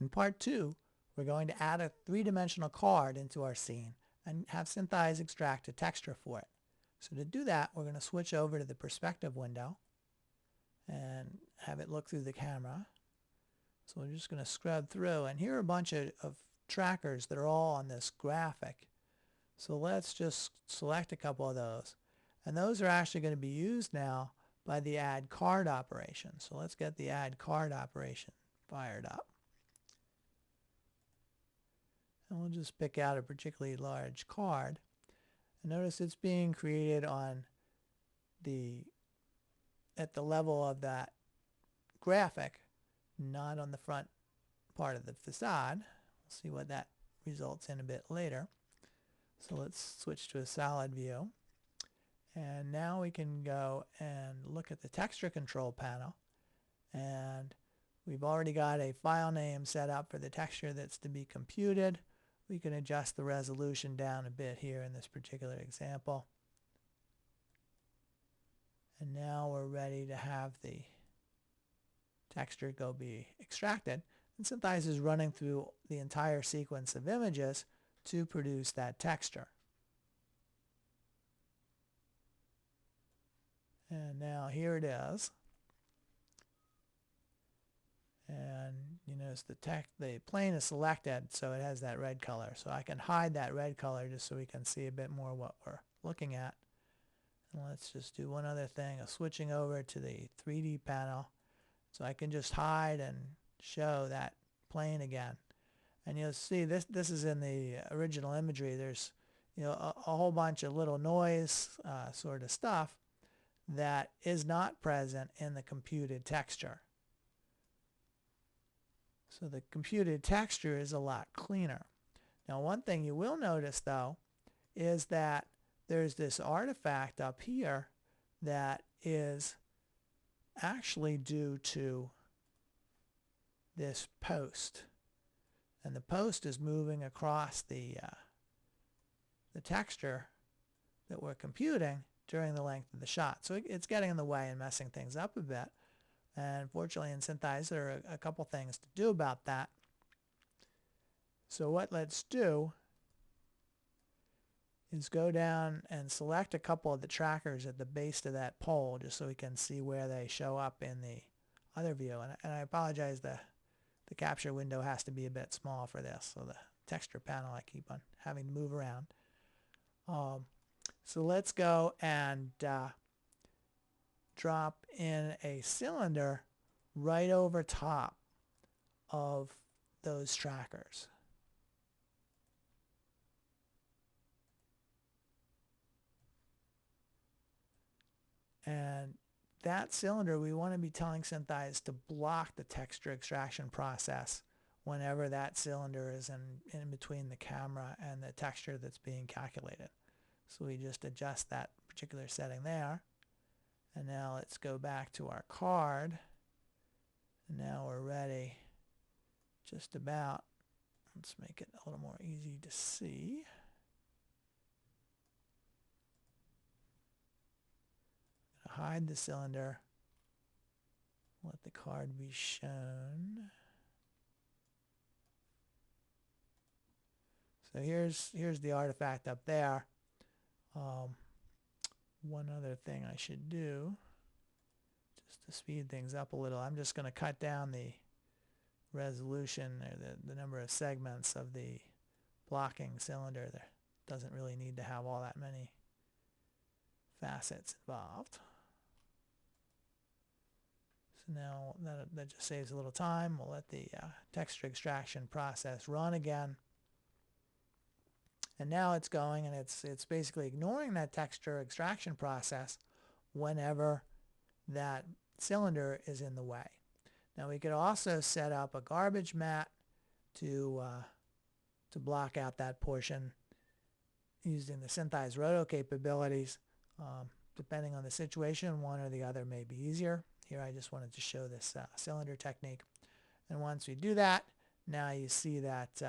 In part 2, we're going to add a three-dimensional card into our scene and have SynthEyes extract a texture for it. So to do that, we're going to switch over to the perspective window and have it look through the camera. So we're just going to scrub through, and here are a bunch of trackers that are all on this graphic. So let's just select a couple of those. And those are actually going to be used now by the add card operation. So let's get the add card operation fired up. And we'll just pick out a particularly large card. And notice it's being created at the level of that graphic, not on the front part of the facade. We'll see what that results in a bit later. So let's switch to a solid view. And now we can go and look at the texture control panel. And we've already got a file name set up for the texture that's to be computed. We can adjust the resolution down a bit here in this particular example. And now we're ready to have the texture go be extracted. And SynthEyes is running through the entire sequence of images to produce that texture. And now here it is. And you notice the plane is selected, so it has that red color. So I can hide that red color just so we can see a bit more what we're looking at. And let's just do one other thing of switching over to the 3D panel. So I can just hide and show that plane again. And you'll see this is in the original imagery. There's a whole bunch of little noise sort of stuff that is not present in the computed texture. So the computed texture is a lot cleaner. Now one thing you will notice though is that there's this artifact up here that is actually due to this post. And the post is moving across the texture that we're computing during the length of the shot. So it's getting in the way and messing things up a bit. And fortunately in SynthEyes there are a couple things to do about that. So what let's do is go down and select a couple of the trackers at the base of that pole just so we can see where they show up in the other view. And I apologize, the capture window has to be a bit small for this. So the texture panel I keep on having to move around. So let's go and drop in a cylinder right over top of those trackers. And that cylinder, we want to be telling SynthEyes to block the texture extraction process whenever that cylinder is in between the camera and the texture that's being calculated. So we just adjust that particular setting there. And now let's go back to our card. And now we're ready just about. Let's make it a little more easy to see. Hide the cylinder. Let the card be shown. So here's the artifact up there. One other thing I should do, just to speed things up a little, I'm just going to cut down the resolution or the number of segments of the blocking cylinder. There doesn't really need to have all that many facets involved. So now that just saves a little time. We'll let the texture extraction process run again. And now it's going, and it's basically ignoring that texture extraction process whenever that cylinder is in the way. Now we could also set up a garbage mat to block out that portion using the SynthEyes roto capabilities. Depending on the situation, one or the other may be easier. Here I just wanted to show this cylinder technique. And once we do that, now you see that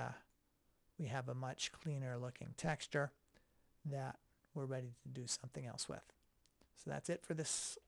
we have a much cleaner looking texture that we're ready to do something else with. So that's it for this